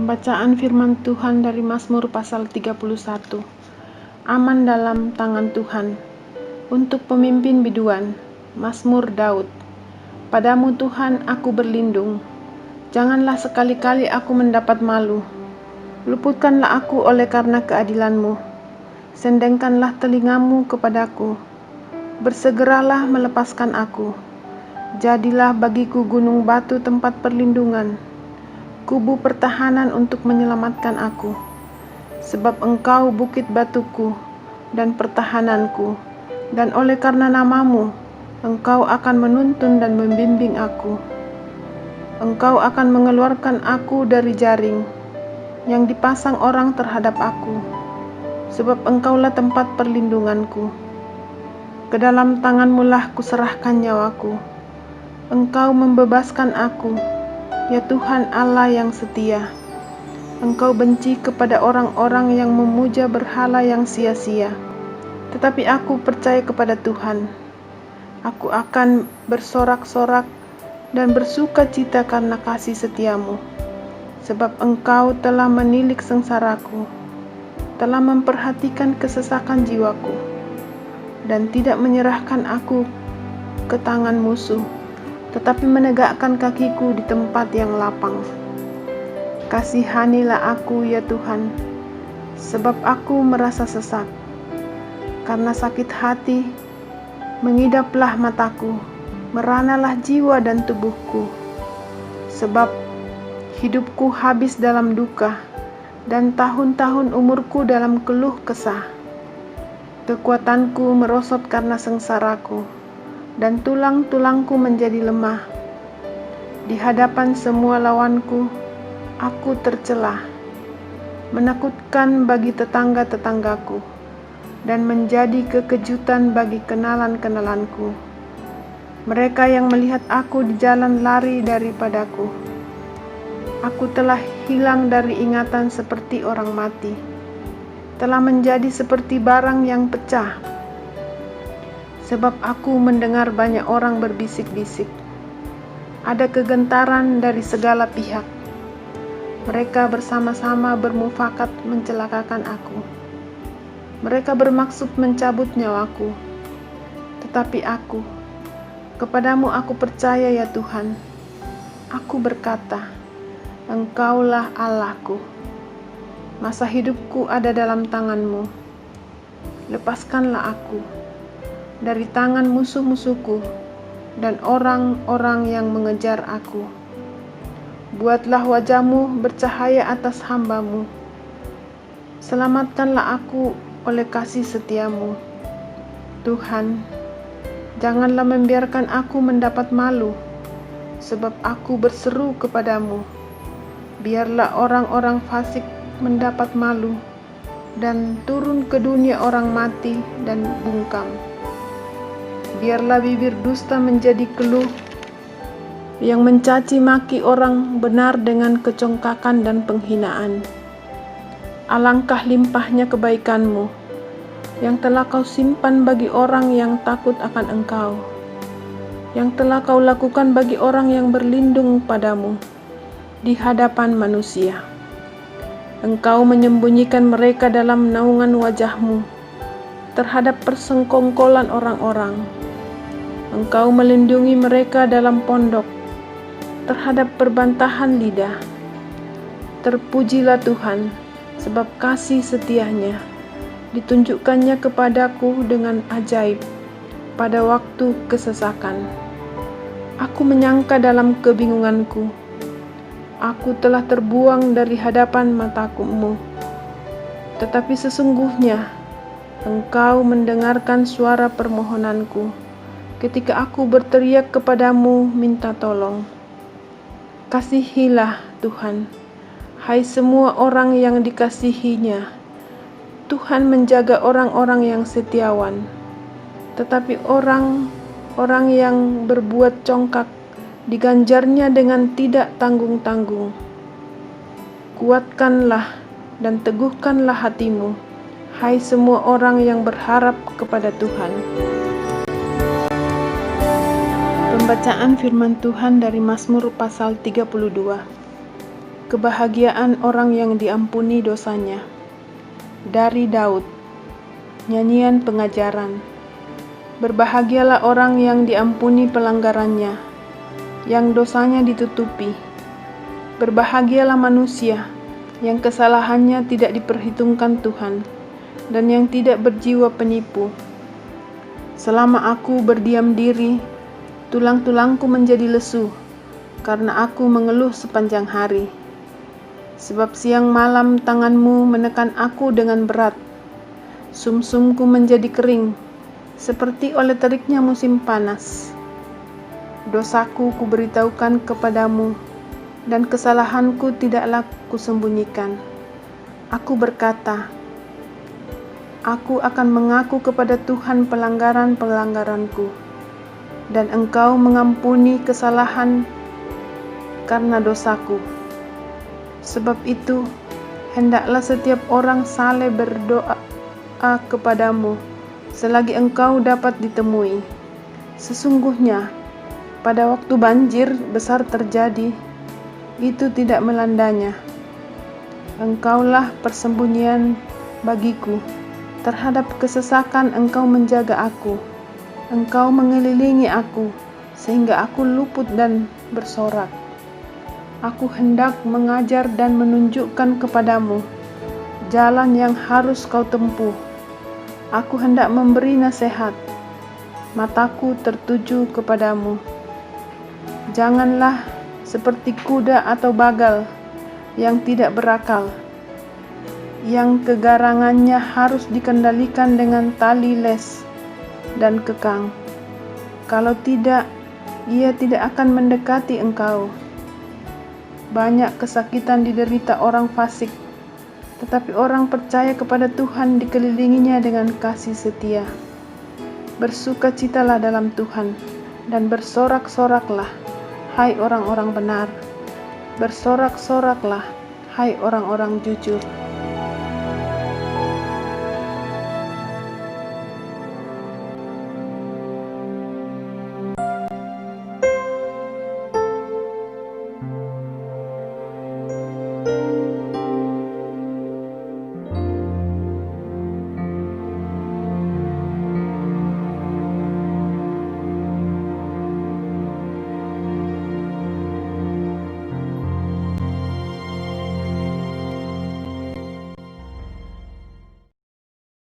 Pembacaan firman Tuhan dari Mazmur pasal 31. Aman dalam tangan Tuhan. Untuk pemimpin biduan, Mazmur Daud. Padamu Tuhan aku berlindung. Janganlah sekali-kali aku mendapat malu. Luputkanlah aku oleh karena keadilan-Mu. Sendengkanlah telingamu kepadaku. Bersegeralah melepaskan aku. Jadilah bagiku gunung batu tempat perlindungan, kubu pertahanan untuk menyelamatkan aku. Sebab Engkau bukit batuku dan pertahananku, dan oleh karena namamu, Engkau akan menuntun dan membimbing aku. Engkau akan mengeluarkan aku dari jaring yang dipasang orang terhadap aku, sebab Engkaulah tempat perlindunganku. Ke dalam tangan-Mu-lah kuserahkan nyawaku. Engkau membebaskan aku, ya Tuhan Allah yang setia. Engkau benci kepada orang-orang yang memuja berhala yang sia-sia. Tetapi aku percaya kepada Tuhan. Aku akan bersorak-sorak dan bersuka cita karena kasih setia-Mu. Sebab Engkau telah menilik sengsaraku, telah memperhatikan kesesakan jiwaku, dan tidak menyerahkan aku ke tangan musuh, tetapi menegakkan kakiku di tempat yang lapang. Kasihanilah aku, ya Tuhan, sebab aku merasa sesak. Karena sakit hati, mengidaplah mataku, meranalah jiwa dan tubuhku. Sebab hidupku habis dalam duka, dan tahun-tahun umurku dalam keluh kesah. Kekuatanku merosot karena sengsaraku, dan tulang-tulangku menjadi lemah. Di hadapan semua lawanku, aku tercelah, menakutkan bagi tetangga-tetanggaku, dan menjadi kekejutan bagi kenalan-kenalanku. Mereka yang melihat aku di jalan lari daripadaku. Aku telah hilang dari ingatan seperti orang mati, telah menjadi seperti barang yang pecah. Sebab aku mendengar banyak orang berbisik-bisik. Ada kegentaran dari segala pihak. Mereka bersama-sama bermufakat mencelakakan aku. Mereka bermaksud mencabut nyawaku. Tetapi aku, kepadamu aku percaya, ya Tuhan. Aku berkata, Engkaulah Allahku. Masa hidupku ada dalam tangan-Mu. Lepaskanlah aku dari tangan musuh-musuhku dan orang-orang yang mengejar aku. Buatlah wajah-Mu bercahaya atas hamba-Mu. Selamatkanlah aku oleh kasih setia-Mu. Tuhan, janganlah membiarkan aku mendapat malu, sebab aku berseru kepadamu. Biarlah orang-orang fasik mendapat malu, dan turun ke dunia orang mati dan bungkam. Biarlah bibir dusta menjadi keluh, yang mencaci maki orang benar dengan kecongkakan dan penghinaan. Alangkah limpahnya kebaikan-Mu, yang telah Kau simpan bagi orang yang takut akan Engkau, yang telah Kau lakukan bagi orang yang berlindung padamu di hadapan manusia. Engkau menyembunyikan mereka dalam naungan wajah-Mu terhadap persengkongkolan orang-orang. Engkau melindungi mereka dalam pondok terhadap perbantahan lidah. Terpujilah Tuhan, sebab kasih setia-Nya ditunjukkannya kepadaku dengan ajaib pada waktu kesesakan. Aku menyangka dalam kebingunganku, aku telah terbuang dari hadapan mataku-Mu. Tetapi sesungguhnya Engkau mendengarkan suara permohonanku ketika aku berteriak kepadamu minta tolong. Kasihilah Tuhan, hai semua orang yang dikasihi-Nya. Tuhan menjaga orang-orang yang setiawan, tetapi orang-orang yang berbuat congkak diganjarnya dengan tidak tanggung-tanggung. Kuatkanlah dan teguhkanlah hatimu, hai semua orang yang berharap kepada Tuhan. Pembacaan firman Tuhan dari Mazmur pasal 32. Kebahagiaan orang yang diampuni dosanya. Dari Daud. Nyanyian pengajaran. Berbahagialah orang yang diampuni pelanggarannya, yang dosanya ditutupi. Berbahagialah manusia yang kesalahannya tidak diperhitungkan Tuhan, dan yang tidak berjiwa penipu. Selama aku berdiam diri, tulang-tulangku menjadi lesu, karena aku mengeluh sepanjang hari. Sebab siang malam tanganmu menekan aku dengan berat. Sumsumku menjadi kering, seperti oleh teriknya musim panas. Dosaku kuberitahukan kepadamu, dan kesalahanku tidaklah kusembunyikan. Aku berkata, aku akan mengaku kepada Tuhan pelanggaran-pelanggaranku, dan Engkau mengampuni kesalahan karena dosaku. Sebab itu, hendaklah setiap orang saleh berdoa kepadamu, selagi engkau dapat ditemui. Sesungguhnya, pada waktu banjir besar terjadi, itu tidak melandanya. Engkaulah persembunyian bagiku. Terhadap kesesakan engkau menjaga aku. Engkau mengelilingi aku, sehingga aku luput dan bersorak. Aku hendak mengajar dan menunjukkan kepadamu jalan yang harus kau tempuh. Aku hendak memberi nasihat. Mataku tertuju kepadamu. Janganlah seperti kuda atau bagal yang tidak berakal, yang kegarangannya harus dikendalikan dengan tali les dan kekang. Kalau tidak, ia tidak akan mendekati engkau. Banyak kesakitan diderita orang fasik, tetapi orang percaya kepada Tuhan dikelilinginya dengan kasih setia. Bersukacitalah dalam Tuhan, dan bersorak-soraklah, hai orang-orang benar. Bersorak-soraklah, hai orang-orang jujur.